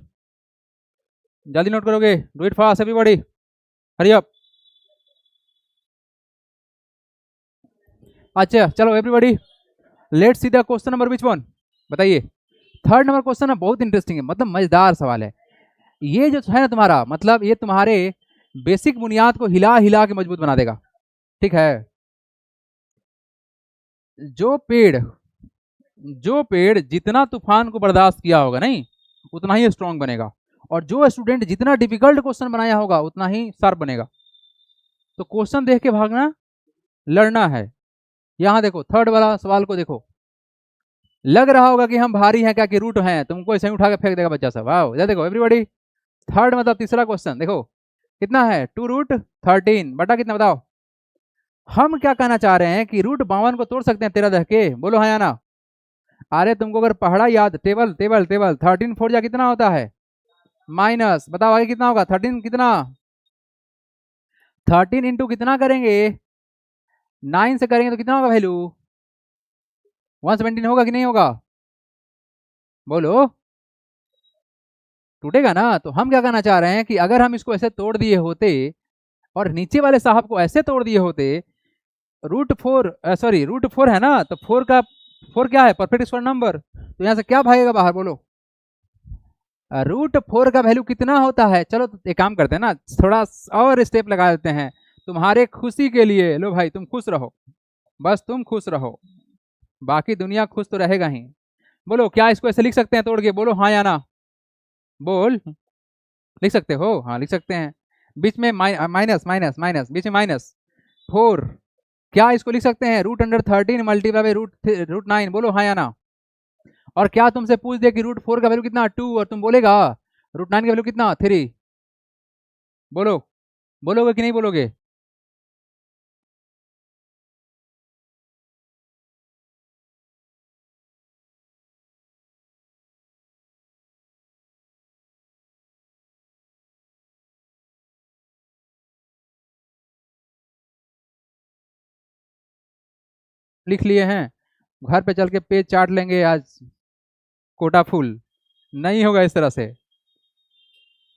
जल्दी नोट करोगे, do it fast everybody, hurry up. अच्छा चलो everybody let's see the question number which one, बताइए। थर्ड नंबर क्वेश्चन है बहुत इंटरेस्टिंग है, मतलब मजेदार सवाल है ये जो है ना तुम्हारा, मतलब ये तुम्हारे बेसिक बुनियाद को हिला हिला के मजबूत बना देगा, ठीक है। जो पेड़ जितना तूफान को बर्दाश्त किया होगा नहीं उतना ही स्ट्रांग बनेगा, और जो स्टूडेंट जितना डिफिकल्ट क्वेश्चन बनाया होगा उतना ही शार्प बनेगा। तो क्वेश्चन देख के भागना, लड़ना है। यहां देखो थर्ड वाला सवाल को देखो, लग रहा होगा कि हम भारी हैं क्या कि रूट हैं, तुमको ऐसे ही उठा के फेंक देगा बच्चा सब, वाओ ये देखो एवरीबॉडी। थर्ड मतलब तीसरा क्वेश्चन देखो कितना है टू रूट थर्टीन बटा कितना बताओ। हम क्या कहना चाह रहे हैं कि रूट 52 को तोड़ सकते हैं 13 दह के, बोलो हाँ या ना। अरे तुमको अगर पढ़ा याद टेबल टेबल टेबल 13 फोर जा कितना होता है माइनस, बताओ आगे कितना होगा 13 कितना, 13 इंटू कितना करेंगे 9 से करेंगे तो कितना होगा वैल्यू 117 होगा कि नहीं होगा, बोलो टूटेगा ना। तो हम क्या कहना चाह रहे हैं कि अगर हम इसको ऐसे तोड़ दिए होते और नीचे वाले साहब को ऐसे तोड़ दिए होते, root four sorry root four है ना तो फोर का फोर क्या है परफेक्ट स्क्वायर नंबर, तो यहाँ से क्या भागेगा बाहर बोलो, रूट फोर का वैल्यू कितना होता है। चलो तो एक काम करते हैं ना थोड़ा और स्टेप लगा देते हैं तुम्हारे खुशी के लिए, लो भाई तुम खुश रहो, बस तुम खुश रहो, बाकी दुनिया खुश तो रहेगा ही। बोलो क्या इसको ऐसे लिख सकते हैं तोड़ के, बोलो हाँ या ना, बोल लिख सकते हो, हाँ लिख सकते हैं। बीच में माइनस माइनस माइनस बीच में माइनस फोर, क्या इसको लिख सकते हैं root under 13 multiply by root 9, बोलो हाँ या ना। और क्या तुमसे पूछ दे कि रूट फोर का वैल्यू कितना 2 और तुम बोलेगा रूट 9 का वैल्यू कितना 3, बोलो बोलोगे कि नहीं बोलोगे। लिख लिए हैं, घर पे चल के पेज चाट लेंगे आज कोटा फुल, नहीं होगा इस तरह से,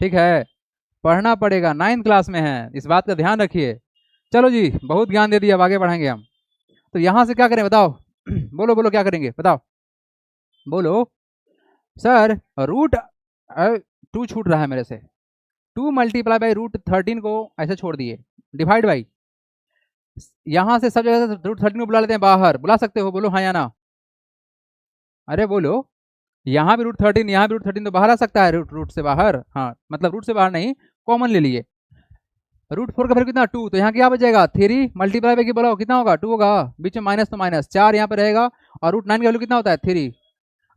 ठीक है पढ़ना पड़ेगा, 9th क्लास में है इस बात का ध्यान रखिए। चलो जी बहुत ज्ञान दे दिया अब आगे बढ़ेंगे हम, तो यहां से क्या करें बताओ बोलो बोलो क्या करेंगे बताओ, बोलो सर रूट 2 छूट रहा है मेरे से, 2 मल्टीप्लाई बाई रूट 13 को ऐसे छोड़ दिए डिवाइड बाई, यहां से सब जगह से रूट 13 को बुला लेते हैं बाहर, बुला सकते हो बोलो हाँ या ना, अरे बोलो यहाँ भी √13, यहाँ भी √13, तो बाहर आ सकता है रूट रूट से बाहर, हाँ मतलब रूट से बाहर नहीं, कॉमन ले लिए। √4 का वैल्यू कितना 2, तो यहाँ क्या बचेगा 3 मल्टीप्लाई बाई बोला कितना होगा 2 होगा, बीच में माइनस तो माइनस 4 यहाँ पे रहेगा, और √9 का वैल्यू कितना होता है 3,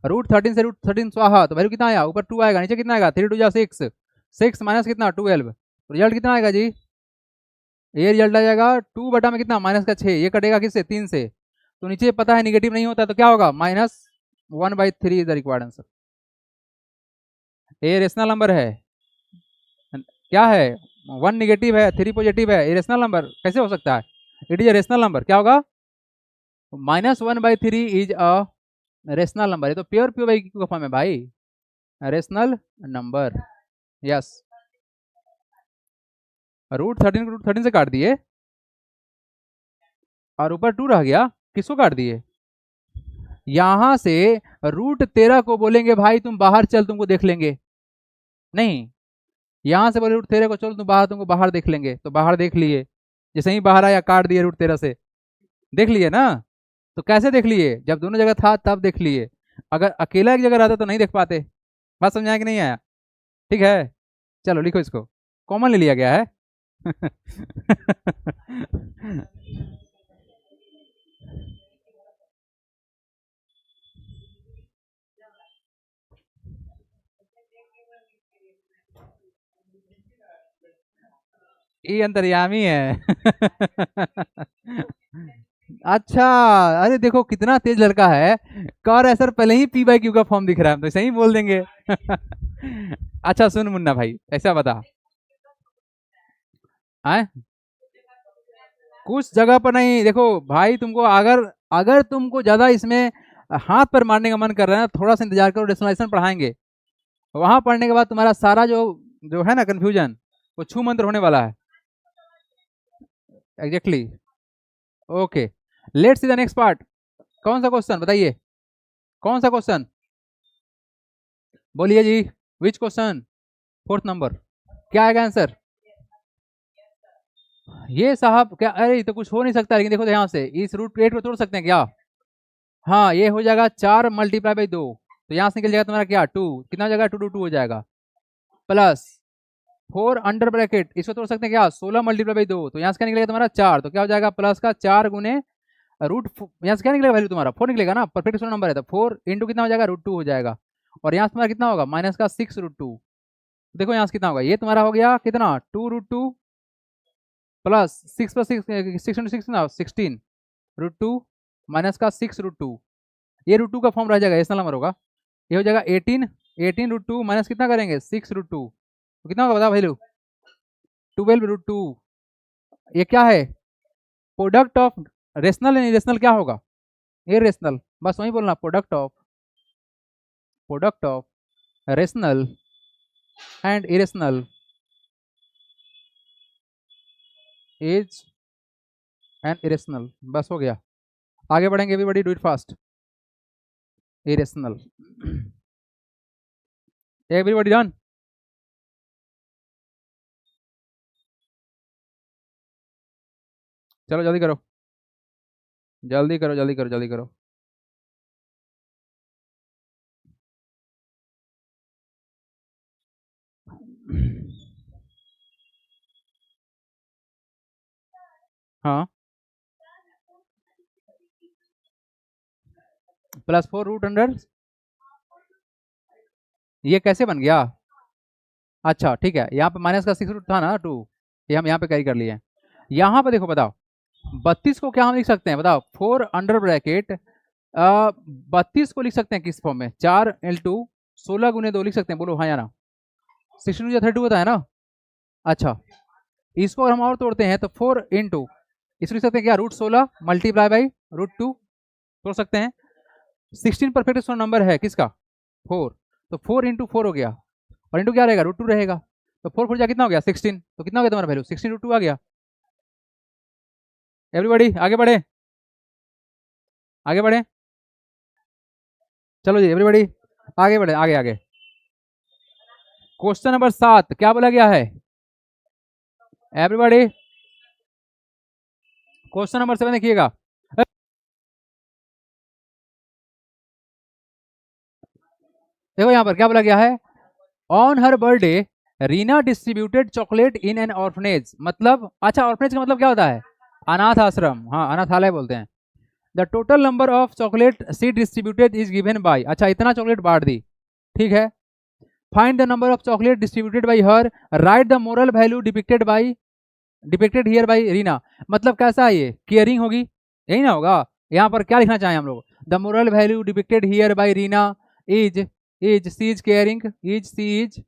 √13 से √13 स्वाहा, तो वैल्यू कितना आया ऊपर 2 आएगा, नीचे कितना आएगा 3 2 जा 6, 6 माइनस कितना 12, रिजल्ट कितना आएगा जी, ये रिजल्ट आ जाएगा 2 बटा में कितना माइनस का 6, ये कटेगा किससे 3 से, तो नीचे पता है निगेटिव नहीं होता तो क्या होगा -1/3 इज द रिक्वायर्ड आंसर। ये रेशनल नंबर है, क्या है 1 निगेटिव है 3 पॉजिटिव है, ये रेशनल नंबर कैसे हो सकता है, it is a rational number, क्या होगा -1/3 इज अ रेशनल नंबर, ये तो प्योर प्योर बाई क्यू का फॉर्म है भाई, रेशनल नंबर, यस। √13 को √13 से काट दिए और ऊपर 2 रह गया, किसको काट दिए, यहां से √13 को बोलेंगे भाई तुम बाहर चल तुमको देख लेंगे, नहीं यहां से बोले √13 को चल तुम बाहर तुमको बाहर देख लेंगे, तो बाहर देख लिए, जैसे ही बाहर आया काट दिए √13 से, देख लिए ना, तो कैसे देख लिए जब दोनों जगह था तब देख लिए, अगर अकेला एक जगह रहता तो नहीं देख पाते, बात समझाया कि नहीं आया, ठीक है, चलो लिखो इसको, कॉमन ले लिया गया है। ये अंतर्यामी है। अच्छा, अरे देखो कितना तेज लड़का है, कर सर पहले ही P/Q का फॉर्म दिख रहा है, हम तो सही बोल देंगे। अच्छा सुन मुन्ना भाई, ऐसा बता, आए कुछ जगह पर नहीं, देखो भाई तुमको अगर अगर तुमको ज्यादा इसमें हाथ पर मारने का मन कर रहा है ना, थोड़ा सा इंतजार करो, रेशनलाइजेशन पढ़ाएंगे, वहां पढ़ने के बाद तुम्हारा सारा जो जो है ना कंफ्यूजन, वो छू मंत्र होने वाला है, exactly, okay, let's see the next part, कौन सा क्वेश्चन बताइए, कौन सा क्वेश्चन बोलिए जी, विच क्वेश्चन, 4th नंबर, क्या आएगा आंसर, ये साहब क्या, अरे ये तो कुछ हो नहीं सकता, लेकिन देखो ध्यान से इस √8 को तोड़ सकते हैं क्या, हाँ ये हो जाएगा 4 मल्टीप्लाई बाई 2, तो यहाँ से निकल जाएगा तुम्हारा क्या 2, कितना हो जाएगा 2 हो जाएगा, प्लस 4 अंडर ब्रैकेट, इसको तोड़ सकते हैं क्या 16 मल्टीप्लाई बाई 2, तो यहाँ से क्या निकलेगा तुम्हारा 4, तो क्या हो जाएगा प्लस का 4 गुने यहाँ से क्या निकलेगा वैल्यू तुम्हारा 4 निकलेगा ना, परफेक्ट नंबर है, तो 4 इंटू कितना हो जाएगा √2 हो जाएगा, और यहाँ से तुम्हारा कितना होगा माइनस का 6 √2, देखो यहाँ से कितना होगा, ये तुम्हारा हो गया कितना 2 √2 प्लस 6 प्लस 6 इंटू 6 ना 16 √2 माइनस का 6 √2, ये √2 का फॉर्म रह जाएगा, ऐसा नंबर होगा, ये हो जाएगा 18 √2 माइनस कितना करेंगे 6 √2, तो कितना होगा बताओ वैल्यू 12 √2, ये क्या है product of rational and irrational, क्या होगा इरेशनल, बस वही बोलना product of rational and irrational is and irrational, बस हो गया, आगे बढ़ेंगे, everybody do it fast, irrational, everybody done, चलो जल्दी करो जल्दी करो जल्दी करो जल्दी करो, हाँ +4 रूट अंडर, ये कैसे बन गया, अच्छा ठीक है, यहाँ पे माइनस का 6 रूट था ना 2, ये हम यहाँ पे कैरी कर लिए हैं, यहाँ पे देखो बताओ 32 को क्या हम लिख सकते हैं बताओ, 4 अंडर ब्रैकेट 32 को लिख सकते हैं किस फॉर्म में, 4 × 16 गुने 2 लिख सकते हैं, बोलो हाँ या ना, 16 या 32 होता है ना, अच्छा इसको अगर हम और तोड़ते हैं तो 4 इंटू, इसको लिख सकते हैं क्या √16 मल्टीप्लाई बाई √2, तोड़ सकते हैं, 16 परफेक्ट नंबर है किसका 4, तो 4 × 4 हो गया, और इंटू क्या रहेगा √2 रहेगा, तो 4 4 कितना हो गया 16, तो कितना हो गया तुम्हारा वैल्यू 16 √2 आ गया, एवरीबॉडी आगे बढ़े आगे बढ़े, चलो जी एवरीबॉडी आगे बढ़े, आगे आगे, क्वेश्चन नंबर 7 क्या बोला गया है, एवरीबॉडी क्वेश्चन नंबर 7 देखिएगा, देखो यहाँ पर क्या बोला गया है, on her birthday Reena distributed chocolate in an orphanage, मतलब अच्छा ऑर्फनेज का मतलब क्या होता है, अनाथ आश्रम, हाँ अनाथालय बोलते हैं। The total number of chocolates distributed is given by, अच्छा इतना चॉकलेट बांट दी, ठीक है। Find the number of chocolate distributed by her, write the moral value depicted here by Reena, मतलब कैसा है ये, केयरिंग होगी, यही ना होगा। यहाँ पर क्या लिखना चाहें हम लोग, the moral value depicted here by Reena is she is caring, she is,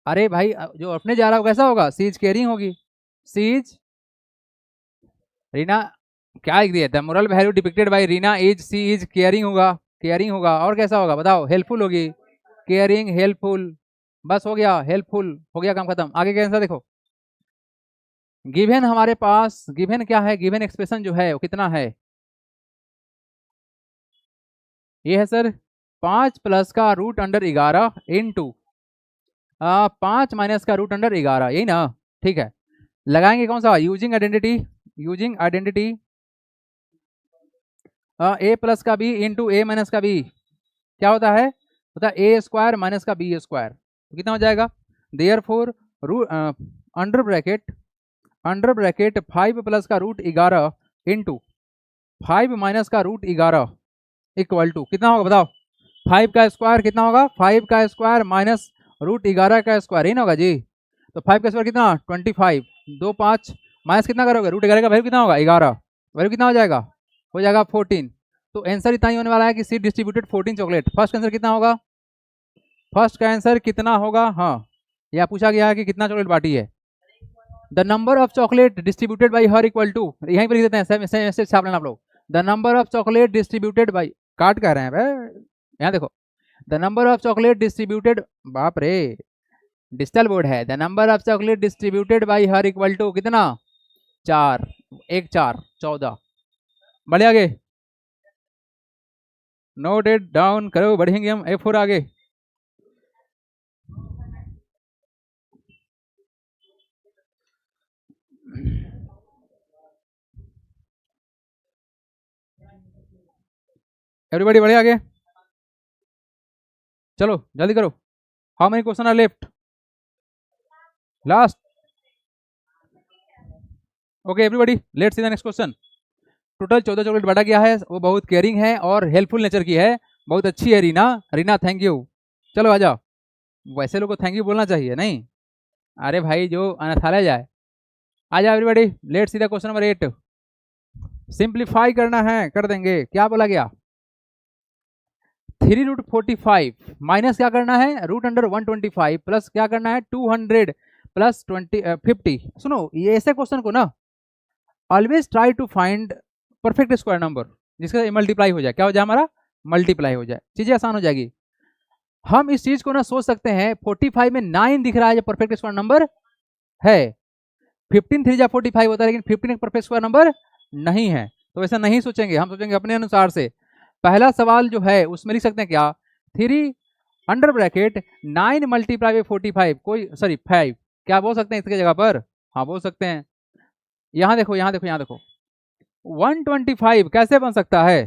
अरे भाई जो अपने जा रहा हो कैसा होगा, सी इज केयरिंग होगी, सी इज रीना, क्या लिख दिया, the moral value depicted by Reena is she is caring होगा, केयरिंग होगा, और कैसा होगा बताओ, हेल्पफुल होगी, केयरिंग हेल्पफुल, बस हो गया, हेल्पफुल हो गया, काम खत्म। आगे का आंसर देखो, गिवन हमारे पास, गिवन क्या है, गिवन एक्सप्रेशन जो है वो कितना है, ये है सर 5 प्लस का रूट अंडर 11 इंटू 5 माइनस का रूट अंडर 11, यही ना, ठीक है। लगाएंगे कौन सा, using identity, using identity, a plus का बी इंटू ए माइनस का बी, क्या होता है, ए स्क्वायर माइनस का बी स्क्वायर, तो कितना हो जाएगा, therefore under bracket 5 plus का रूट 11 इंटू 5 माइनस का रूट 11 इक्वल टू कितना होगा बताओ, 5 का स्क्वायर कितना होगा, 5 का स्क्वायर माइनस रूट 11 का स्क्वायर, ही ना होगा जी। तो 5 का स्क्वायर कितना 25, 2 5 माइनस कितना करोगे, रूट 11 का वैल्यू कितना होगा 11, वैल्यू कितना हो जाएगा 14। तो आंसर इतना ही होने वाला है कि सी डिस्ट्रीब्यूटेड 14 चॉकलेट। फर्स्ट आंसर कितना होगा, फर्स्ट का आंसर कितना होगा, हाँ यह पूछा गया है कि कितना चॉकलेट बांटी है। The number of chocolate distributed by her equal to, यहीं पर लिख देते हैं, ऐसे छाप लेना आप लोग, the number of chocolate distributed by, काट कह रहे हैं भाई, यहाँ देखो, the number of chocolate distributed, बाप रे डिजिटल बोर्ड है, the number of chocolate distributed by her equal to कितना 4, 1 4 14, बढ़े आगे, नोट इट डाउन करो, बढ़ेंगे हम A4 आगे। एवरीबॉडी बढ़े आगे, चलो जल्दी करो, how many question are left, last, okay everybody let's see the next question. Total 14 chocolate बांटा गया है, वो बहुत केयरिंग है और हेल्पफुल नेचर की है, बहुत अच्छी है रीना, रीना थैंक यू। चलो आ जाओ, वैसे लोग को थैंक यू बोलना चाहिए नहीं, अरे भाई जो अनाथालय जाए, आ जाओ everybody, let's see the question number 8, simplify करना है कर देंगे, क्या बोला गया, 3√45 माइनस क्या करना है, रूट अंडर 125 प्लस क्या करना है 200 प्लस 50। सुनो ये ऐसे क्वेश्चन को ना always try to find perfect square number, जिसका मल्टीप्लाई हो जाए, क्या हो जाए हमारा मल्टीप्लाई हो जाए, चीजें आसान हो जाएगी। हम इस चीज को ना सोच सकते हैं 45 में 9 दिख रहा है जो परफेक्ट स्क्वायर नंबर है, 15 3 जा 45 होता है, लेकिन 15 एक परफेक्ट स्क्वायर नंबर नहीं है, तो ऐसा नहीं सोचेंगे, हम सोचेंगे अपने अनुसार से। पहला सवाल जो है उसमें लिख सकते हैं क्या, 3 अंडर ब्रैकेट 9 मल्टीप्लाई बाई 45, कोई सॉरी 5, क्या बोल सकते हैं इसकी जगह पर, हाँ बोल सकते हैं। यहाँ देखो यहाँ देखो यहाँ देखो, 125 कैसे बन सकता है,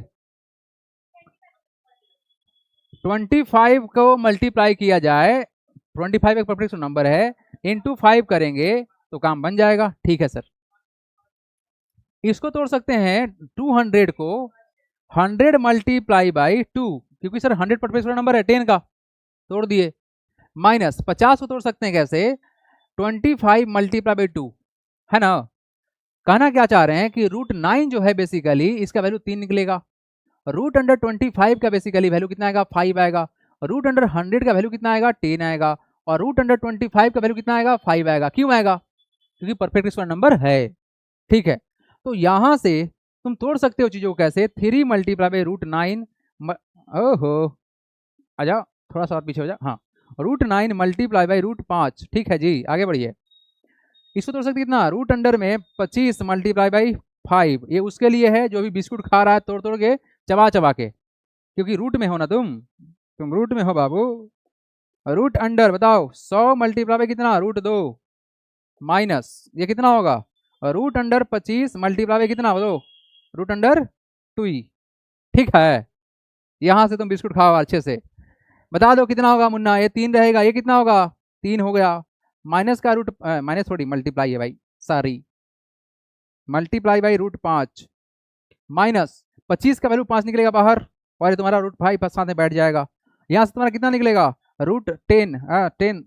25 को मल्टीप्लाई किया जाए, 25 एक परफेक्ट नंबर है, इंटू 5 करेंगे तो काम बन जाएगा, ठीक है सर। इसको तोड़ सकते हैं 200 को 100 मल्टीप्लाई बाई 2, क्योंकि सर 100 परफेक्ट नंबर है 10 का, तोड़ दिए, माइनस 50 को तोड़ सकते हैं कैसे, 25 मल्टीप्लाई बाई 2, है ना। कहना क्या चाह रहे हैं कि √9 जो है बेसिकली इसका वैल्यू 3 निकलेगा, रूट अंडर 25 का बेसिकली वैल्यू कितना आएगा 5 आएगा, रूट अंडर 100 का वैल्यू कितना आएगा 10 आएगा, और रूट अंडर 25 का वैल्यू कितना आएगा 5 आएगा, क्यों आएगा, क्योंकि परफेक्ट स्क्वायर नंबर है, ठीक है। तो यहां से तुम तोड़ सकते हो चीजों को कैसे, 3 मल्टीप्लाई बाई √9, ओहो आ जाओ थोड़ा सा और पीछे हो जाओ, हाँ √9 मल्टीप्लाई बाई √5, ठीक है जी आगे बढ़िए। इसको तोड़ सकते कितना, रूट अंडर में 25 मल्टीप्लाई बाई 5, ये उसके लिए है जो भी बिस्कुट खा रहा है तोड़ तोड़ के चबा चबा के, क्योंकि रूट में हो ना तुम रूट में हो बाबू। रूट अंडर बताओ 100 मल्टीप्लाई बाई कितना √2 माइनस ये कितना होगा, रूट अंडर 25 मल्टीप्लाई बाई कितना बोलो रूट अंडर 2, ठीक है। यहां से तुम बिस्कुट खाओ अच्छे से, बता दो कितना होगा मुन्ना, ये 3 रहेगा, ये कितना होगा 3 हो गया, माइनस का रूट माइनस थोड़ी मल्टीप्लाई है भाई, sorry multiply by root 5 minus 25 का वैल्यू 5 निकलेगा बाहर, और ये तुम्हारा रूट 5 साथ में बैठ जाएगा। यहाँ से तुम्हारा कितना निकलेगा रूट 10 10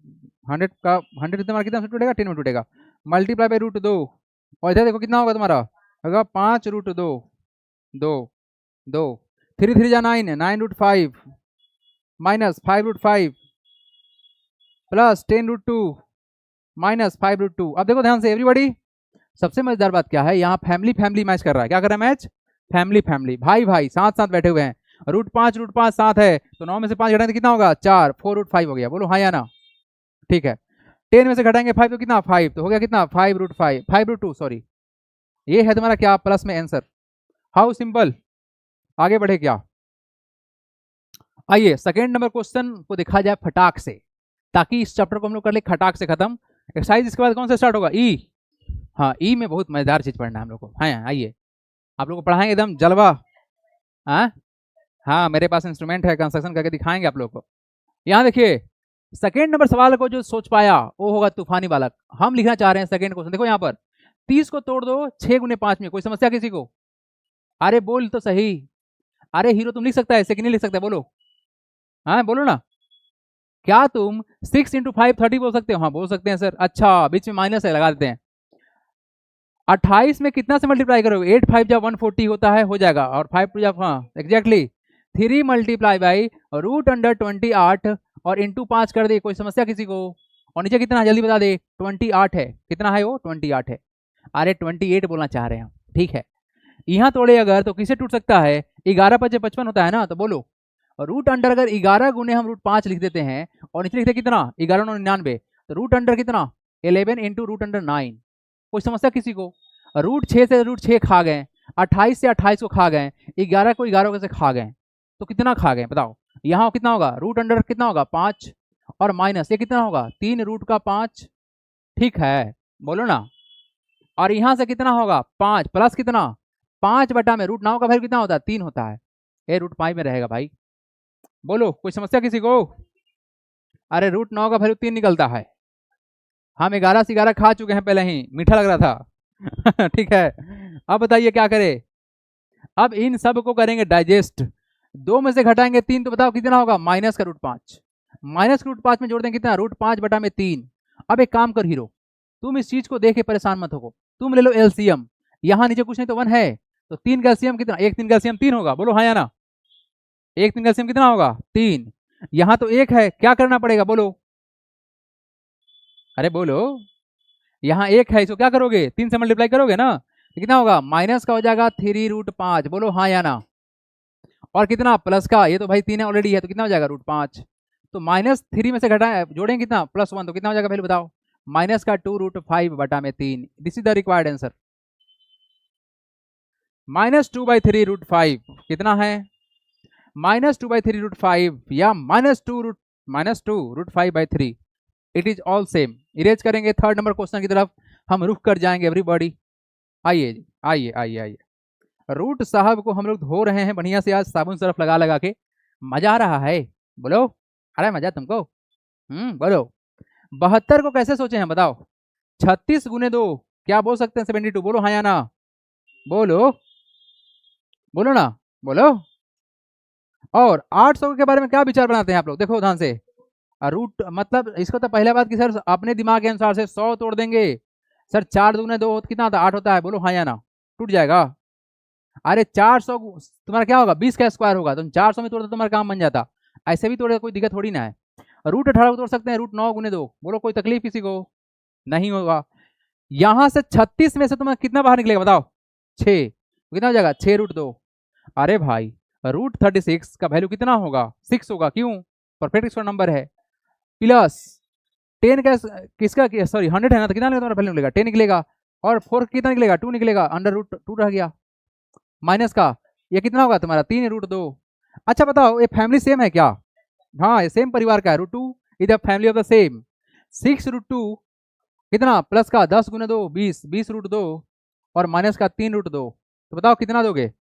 100 का 100 तुम्हारा कितना में टूटेगा 10 में टूटेगा, मल्टीप्लाई बाई रूट 2, और इधर देखो कितना होगा तुम्हारा होगा 5 रूट 2 2 2 3 3 जा 9 9 root 5 minus 5 root 5 plus 10 root 2 minus 5 root 2। अब देखो ध्यान से एवरीबॉडी, सबसे मजेदार बात क्या है, यहाँ फैमिली फैमिली मैच कर रहा है, क्या कर रहा है मैच, फैमिली फैमिली, भाई भाई साथ साथ बैठे हुए हैं। रूट 5 साथ है तो 9 में से 5 घटाएंगे तो कितना होगा 4, 4 रूट 5 हो गया, बोलो हाँ या ना, ठीक है। 10 में से घटाएंगे 5 तो कितना 5, तो हो गया कितना 5 रूट 5 5 रूट 2 सॉरी, ये है तुम्हारा क्या प्लस में आंसर। हाउ सिंपल, आगे बढ़े क्या। आइए सेकेंड नंबर क्वेश्चन को देखा जाए फटाक से, ताकि इस चैप्टर को हम लोग कर ले खटाक से खत्म। एक्सरसाइज इसके बाद कौन सा स्टार्ट होगा, ई, हाँ ई में बहुत मजेदार चीज पढ़ना है हम लोग को, हाँ आइए आप लोग को पढ़ाएंगे एकदम जलवा। हाँ मेरे पास इंस्ट्रूमेंट है, कंस्ट्रक्शन करके दिखाएंगे आप लोग को। यहाँ देखिए सेकेंड नंबर सवाल को जो सोच पाया वो होगा तूफानी बालक। हम लिखना चाह रहे हैं सेकेंड क्वेश्चन, देखो यहाँ पर 30 को तोड़ दो 6 गुने 5 में, कोई समस्या किसी को, अरे बोल तो सही, अरे हीरो तुम लिख सकता है, ऐसे कि नहीं लिख सकता, बोलो हाँ बोलो ना, क्या तुम 6 इंटू 5 30 बोल सकते हो, हाँ बोल सकते हैं सर, अच्छा बीच में माइनस है लगा देते हैं। 28 में कितना से मल्टीप्लाई करोगे, 8 5 जब 140 होता है हो जाएगा, और 5 2 जब, हाँ exactly 3 multiply by root under 28 और इंटू 5 कर दे, कोई समस्या किसी को, और नीचे कितना जल्दी बता दे 28 है, कितना है वो 28 है, अरे 28 बोलना चाह रहे हैं हम, ठीक है। यहाँ तोड़े अगर तो किसे टूट सकता है, 11 5 55 होता है ना, तो बोलो रूट अंडर अगर 11 गुने हम रूट 5 लिख देते हैं और नीचे लिखते कितना 11 9 99, तो रूट अंडर कितना 11 इंटू रूट अंडर 9, कोई समस्या किसी को, रूट 6 से रूट 6 खा गए, 28 से 28 को खा गए, 11 को 11 से खा गए, तो कितना खा गए बताओ, यहाँ कितना होगा रूट अंडर कितना होगा 5 और माइनस ये कितना होगा 3 रूट का 5, ठीक है बोलो ना, और यहाँ से कितना होगा 5 प्लस कितना 5 बटा में रूट 9 का वैल्यू कितना होता है 3 होता है, ये रूट 5 में रहेगा भाई, बोलो कोई समस्या किसी को, अरे रूट 9 का वैल्यू 3 निकलता है, हम 11 से 11 खा चुके हैं पहले ही, मीठा लग रहा था ठीक है। अब बताइए क्या करें, अब इन सब को करेंगे डाइजेस्ट, 2 में से घटाएंगे 3 तो बताओ कितना होगा माइनस का रूट 5, माइनस का रूट 5 में जोड़ देंगे कितना रूट 5 बटा में 3। अब एक काम कर हीरो, तुम इस चीज को देख के परेशान मत हो, तुम ले लो एलसीएम, यहाँ नीचे कुछ नहीं तो 1 है, तो 3 का एलसीएम कितना, 1 3 का एलसीएम 3 होगा, बोलो हाँ या ना, 1 3 का एलसीएम कितना होगा 3, यहाँ तो 1 है, क्या करना पड़ेगा बोलो, अरे बोलो यहाँ 1 है, इसको क्या करोगे 3 से मल्टीप्लाई करोगे ना, तो कितना होगा माइनस का हो जाएगा 3 रूट 5, बोलो हाँ या ना, और कितना प्लस का, ये तो भाई 3 है ऑलरेडी है, तो कितना हो जाएगा रूट 5, तो -3 में से घटाए जोड़ेंगे कितना +1, तो कितना हो जाएगा पहले बताओ माइनस का 2 रूट 5 बटा में 3, this is the required answer, -2/3 root 5 कितना है -2/3 रूट 5 या -2 root 5/3, it is all same. Erase करेंगे थर्ड नंबर क्वेश्चन की तरफ हम रुक कर जाएंगे एवरीबॉडी। आइए जी आइए आइए आइए, रूट साहब को हम लोग धो रहे हैं बढ़िया से आज साबुन सरफ लगा लगा के, मजा आ रहा है, बोलो अरे मजा तुमको, बोलो 72 को कैसे सोचे हैं बताओ, 36 गुने 2 क्या बोल सकते हैं 72, बोलो हाँ या ना, बोलो बोलो ना बोलो, और 800 के बारे में क्या विचार बनाते हैं आप लोग, देखो ध्यान से, रूट मतलब इसको तो पहले बात कि सर अपने दिमाग के अनुसार से 100 तोड़ देंगे, सर 4 दूने 2 कितना होता है 8 होता है, बोलो हाँ या ना, टूट जाएगा, अरे 400 तुम्हारा क्या होगा 20 का स्क्वायर होगा, तुम 400 में तोड़ते तुम्हारा काम बन जाता, ऐसे भी तोड़े कोई दिक्कत थोड़ी ना है, रूट 18 को तोड़ सकते हैं रूट 9 गुने 2, बोलो कोई तकलीफ किसी को नहीं होगा। यहाँ से 36 में से तुम्हें कितना बाहर निकलेगा बताओ 6, कितना हो जाएगा 6 रूट 2, अरे भाई रूट 36 का वैल्यू कितना होगा 6 होगा, क्यों परफेक्ट स्क्वायर नंबर है, प्लस 10 का किसका सॉरी 100 है ना, तो कितना निकलेगा तुम्हारा वैल्यू निकलेगा 10 निकलेगा, और 4 कितना निकलेगा 2 निकलेगा, अंडर रूट 2 रह गया, माइनस का ये कितना होगा तुम्हारा 3 रूट 2। अच्छा बताओ ये फैमिली सेम है क्या, हाँ ये सेम परिवार का है, root 2 is the family of the same, 6 root 2 कितना प्लस का 10 गुने 2 20, 20 रूट 2 और माइनस का 3 रूट 2, तो बताओ कितना दोगे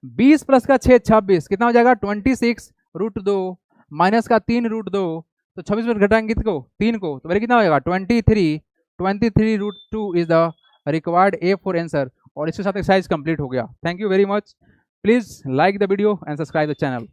20 प्लस का 6 26, कितना हो जाएगा 26 रूट 2 माइनस का 3 रूट 2, तो 26 में घटाएंगे किसको, 3 को, तो वैल्यू कितना होगा 23 is the required A for answer. और इसके साथ एक्सरसाइज कंप्लीट हो गया। Thank you very much. Please like the video and subscribe the channel.